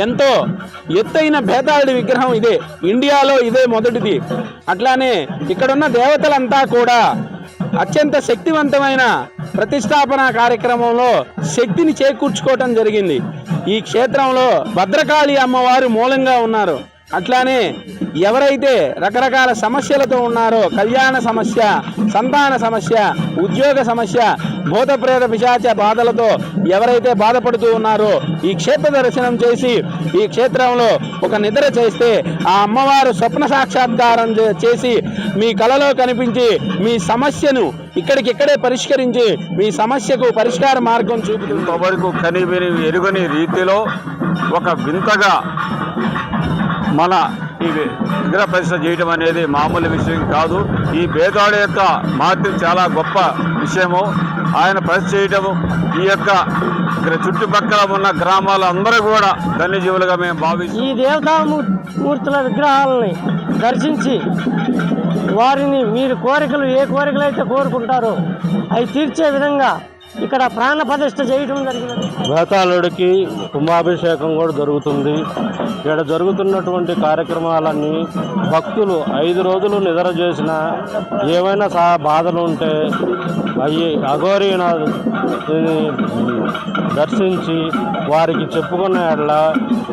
ఎంతో ఎత్తైన బేతాళుడి విగ్రహం ఇదే, ఇండియాలో ఇదే మొదటిది. అట్లానే ఇక్కడున్న దేవతలంతా కూడా అత్యంత శక్తివంతమైన ప్రతిష్టాపన కార్యక్రమంలో శక్తిని చేకూర్చుకోవటం జరిగింది. ఈ క్షేత్రంలో భద్రకాళి అమ్మవారు మూలంగా ఉన్నారు. అట్లానే ఎవరైతే రకరకాల సమస్యలతో ఉన్నారో, కళ్యాణ సమస్య, సంతాన సమస్య, ఉద్యోగ సమస్య, భూత ప్రేత పిశాచ బాధలతో ఎవరైతే బాధపడుతూ ఉన్నారో ఈ క్షేత్ర దర్శనం చేసి ఈ క్షేత్రంలో ఒక నిద్ర చేస్తే ఆ అమ్మవారు స్వప్న సాక్షాత్కారం చేసి మీ కలలో కనిపించి మీ సమస్యను ఇక్కడికిక్కడే పరిష్కరించి మీ సమస్యకు పరిష్కార మార్గం చూపుతుంది. ఇంతవరకు కనివిని ఎరుగని రీతిలో ఒక వింతగా మన ఈ విగ్రహ ప్రతిష్ఠ చేయడం అనేది మామూలు విషయం కాదు. ఈ బేతాళుడి యొక్క మహత్యం చాలా గొప్ప విషయము. ఆయన ప్రతిష్ఠ చేయడము ఈ యొక్క చుట్టుపక్కల ఉన్న గ్రామాలందరూ కూడా ధన్యజీవులుగా మేము భావిస్తాం. ఈ దేవతామూర్తుల విగ్రహాలని దర్శించి వారిని మీరు కోరికలు ఏ కోరికలు అయితే కోరుకుంటారో అవి తీర్చే విధంగా ఇక్కడ ప్రాణ ప్రతిష్ఠ చేయడం జరిగినది. బేతాళుడికి కుంభాభిషేకం కూడా జరుగుతుంది. ఇక్కడ జరుగుతున్నటువంటి కార్యక్రమాలన్నీ భక్తులు 5 రోజులు నిద్ర చేసిన ఏమైనా బాధలు ఉంటే అవి అఘోరీనాథ్ దర్శించి వారికి చెప్పుకున్న ఎడల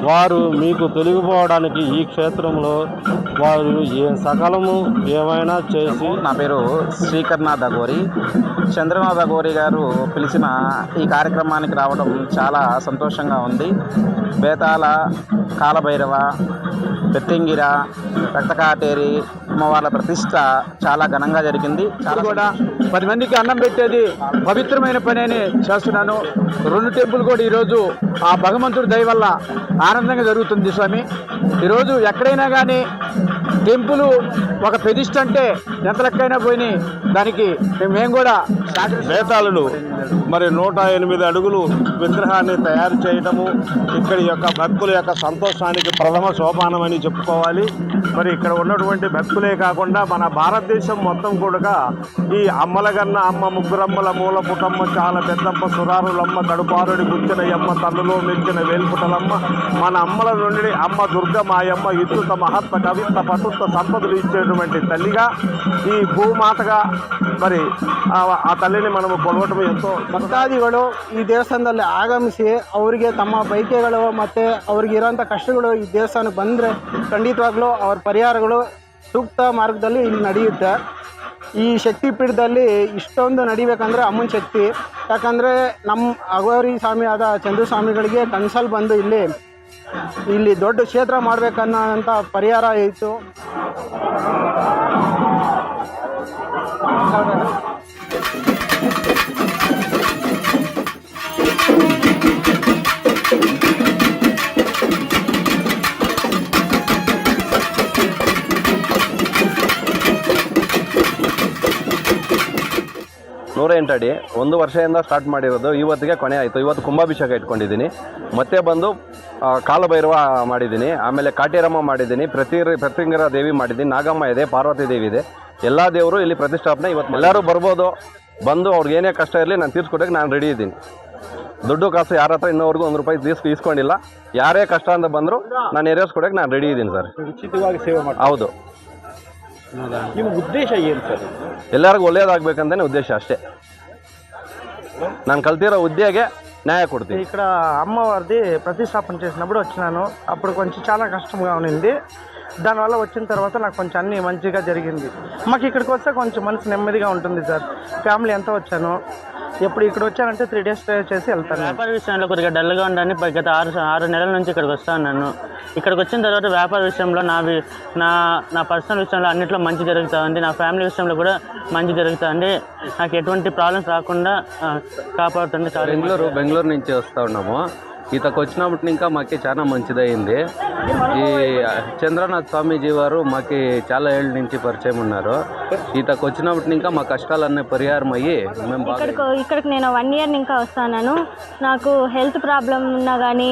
వారు మీకు తొలగిపోవడానికి ఈ క్షేత్రంలో వారు సకలము ఏమైనా చేసి. నా పేరు శ్రీకర్నాథ్ అఘోరి. చంద్రనాథ్ అఘోరి గారు పిలిచిన ఈ కార్యక్రమానికి రావడం చాలా సంతోషంగా ఉంది. బేతాళ, కాలభైరవ, బెత్తింగిర, రక్తకాటేరి అమ్మవార్ల ప్రతిష్ట చాలా ఘనంగా జరిగింది. చాలా కూడా 10 మందికి అన్నం పెట్టేది పవిత్రమైన పని అని చేస్తున్నాను. 2 టెంపుల్ కూడా ఈరోజు ఆ భగవంతుడి దయ వల్ల ఆనందంగా జరుగుతుంది స్వామి. ఈరోజు ఎక్కడైనా కానీ టెంపుల్ ఒక ప్రతిష్ట అంటే ఎంత లెక్కైనా పోయినాయి. దానికి మేము కూడా బేతాళుడు మరి 108 అడుగులు విగ్రహాన్ని తయారు చేయడము ఇక్కడి యొక్క భక్తుల యొక్క సంతోషానికి ప్రథమ సోపానమని చెప్పుకోవాలి. మరి ఇక్కడ ఉన్నటువంటి భక్తులే కాకుండా మన భారతదేశం మొత్తం కూడా ఈ అమ్మలగన్న అమ్మ, ముగ్గురమ్మల మూల పుటమ్మ, చాలా పెద్దమ్మ, సురారులమ్మ, కడుపారుడి గుచ్చిన అమ్మ, తల్లులో మెచ్చిన వేల్పుటలమ్మ, మన అమ్మల నుండి అమ్మ దుర్గమాయమ్మ, ఇత్తుత మహత్వ కవిత్త పటుత్త సంపదలు ఇచ్చేటువంటి తల్లిగా ఈ భూమాతగా మరి ಆ ತಲ್ಲಿನ మనము ಕೊಡವಟಂ ಎಂತೋ. ಭಕ್ತಾದಿಗಳು ಈ ದೇವಸ್ಥಾನದಲ್ಲಿ ಆಗಮಿಸಿ ಅವರಿಗೆ ತಮ್ಮ ಬಯಕೆಗಳು ಮತ್ತು ಅವ್ರಿಗೆ ಇರೋಂಥ ಕಷ್ಟಗಳು ಈ ದೇವಸ್ಥಾನಕ್ಕೆ ಬಂದರೆ ಖಂಡಿತವಾಗ್ಲೂ ಅವ್ರ ಪರಿಹಾರಗಳು ಸೂಕ್ತ ಮಾರ್ಗದಲ್ಲಿ ಇಲ್ಲಿ ನಡೆಯುತ್ತೆ. ಈ ಶಕ್ತಿಪೀಠದಲ್ಲಿ ಇಷ್ಟೊಂದು ನಡಿಬೇಕಂದ್ರೆ ಅಮ್ಮನ ಶಕ್ತಿ. ಯಾಕಂದರೆ ನಮ್ಮ ಅಘೋರಿ ಸ್ವಾಮಿ ಆದ ಚಂದ್ರ ಸ್ವಾಮಿಗಳಿಗೆ ಕನ್ಸಲ್ಲಿ ಬಂದು ಇಲ್ಲಿ ದೊಡ್ಡ ಕ್ಷೇತ್ರ ಮಾಡಬೇಕನ್ನೋಂಥ ಪರಿಹಾರ ಇತ್ತು. ನೂರೆಂಟು ಅಡಿ 1 ವರ್ಷದಿಂದ ಸ್ಟಾರ್ಟ್ ಮಾಡಿರೋದು. ಇವತ್ತಿಗೆ ಕೊನೆ ಆಯಿತು. ಇವತ್ತು ಕುಂಭಾಭಿಷೇಕ ಇಟ್ಕೊಂಡಿದ್ದೀನಿ. ಮತ್ತೆ ಬಂದು ಕಾಲಭೈರವ ಮಾಡಿದ್ದೀನಿ, ಆಮೇಲೆ ಕಾಟೇರಮ್ಮ ಮಾಡಿದ್ದೀನಿ, ಪ್ರತಿಂಗರ ದೇವಿ ಮಾಡಿದ್ದೀನಿ, ನಾಗಮ್ಮ ಇದೆ, ಪಾರ್ವತಿ ದೇವಿ ಇದೆ. ಎಲ್ಲ ದೇವರು ಇಲ್ಲಿ ಪ್ರತಿಷ್ಠಾಪನೆ. ಇವತ್ತು ಎಲ್ಲರೂ ಬರ್ಬೋದು, ಬಂದು ಅವ್ರಿಗೆ ಏನೇ ಕಷ್ಟ ಇರಲಿ ನಾನು ತೀರ್ಸ್ಕೊಡೋಕ್ಕೆ ನಾನು ರೆಡಿ ಇದ್ದೀನಿ. ದುಡ್ಡು ಕಾಸು ಯಾರ ಹತ್ರ ಇನ್ನೂವರೆಗೂ 1 ರೂಪಾಯಿ ಇಸ್ಕೊಂಡಿಲ್ಲ. ಯಾರೇ ಕಷ್ಟ ಅಂತ ಬಂದರೂ ನಾನು ನೆರವೇರಿಸ್ಕೊಡೋಕ್ಕೆ ನಾನು ರೆಡಿ ಇದ್ದೀನಿ ಸರ್. ಉಚಿತವಾಗಿ ಸೇವೆ ಮಾಡಿ. ಹೌದು. ನಿಮ್ಮ ಉದ್ದೇಶ ಏನು ಸರ್? ಎಲ್ಲರಿಗೂ ఒళ్ళేదాగಬೇకంతనే ఉద్దేశ అಷ್ಟೇ. ನಾನು కల్తీరో ఉద్యోగే న్యాయ కొడుతుంది. ఇక్కడ అమ్మవారిది ప్రతిష్టాపన చేసినప్పుడు వచ్చినాను. అప్పుడు కొంచెం చాలా కష్టంగా ఉన్నింది. దానివల్ల వచ్చిన తర్వాత నాకు కొంచెం అన్నీ మంచిగా జరిగింది. మాకు ఇక్కడికి వస్తే కొంచెం మనసు నెమ్మదిగా ఉంటుంది సార్. ఫ్యామిలీ ఎంత వచ్చాను, ఎప్పుడు ఇక్కడ వచ్చానంటే 3 days స్టే చేసి వెళ్తాను. వ్యాపార విషయంలో కొద్దిగా డల్గా ఉండని గత 6 నెలల నుంచి ఇక్కడికి వస్తా ఉన్నాను. ఇక్కడికి వచ్చిన తర్వాత వ్యాపార విషయంలో నా పర్సనల్ విషయంలో అన్నింటిలో మంచి జరుగుతూ ఉంది. నా ఫ్యామిలీ విషయంలో కూడా మంచి జరుగుతుంది. నాకు ఎటువంటి ప్రాబ్లమ్స్ రాకుండా కాపాడుతుంది. బెంగళూరు నుంచి వస్తూ ఉన్నాము. ఈతకు వచ్చినప్పటి ఇంకా మాకు చాలా మంచిదైంది. ఈ చంద్రనాథ్ స్వామీజీ వారు మాకు చాలా ఏళ్ళ నుంచి పరిచయం ఉన్నారు. ఈతకు వచ్చినప్పటి ఇంకా మా కష్టాలన్నీ పరిహారం అయ్యి మేము ఇక్కడికి నేను 1 year ఇంకా వస్తాను. నాకు హెల్త్ ప్రాబ్లం ఉన్నా కానీ,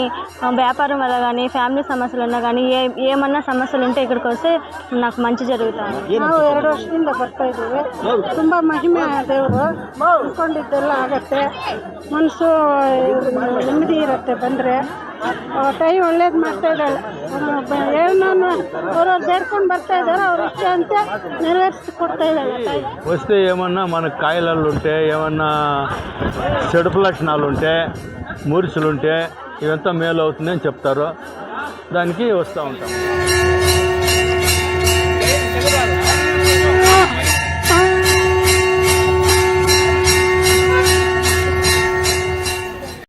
వ్యాపారం వల్ల కానీ, ఫ్యామిలీ సమస్యలు ఉన్నా కానీ, ఏమన్నా సమస్యలు ఉంటే ఇక్కడికి వస్తే నాకు మంచి జరుగుతుంది. ನಾವು 2 ವರ್ಷದಿಂದ ಬರ್ತಾ ಇದ್ದೀವಿ. ತುಂಬ ಮಹಿಮೆ ದೇವರು, ಅಂದ್ಕೊಂಡಿದ್ದೆಲ್ಲ ಆಗತ್ತೆ. ಮನಸ್ಸು ನೆಮ್ಮದಿ ಇರುತ್ತೆ ಬಂದರೆ. ತಾಯಿ ಒಳ್ಳೇದು ಮಾಡ್ತಾ ಇದ್ದಾಳೆ. ಏನನ್ನು ಅವ್ರವ್ರು ಬೇಡ್ಕೊಂಡು ಬರ್ತಾ ఇದ್ದಾರೆ, ಅವ್ರ ఇష్ట అంతే నెరవేర్చి కొడతా ఇದ್ದಾಳೆ ತಾಯಿ. వస్తే ఏమన్నా మనకు కాయలలు ఉంటే, ఏమన్నా చెడుపు లక్షణాలు ఉంటే, మురుసులు ఉంటే ఇవంతా మేలు అవుతుందని చెప్తారు. దానికి వస్తూ ఉంటాం.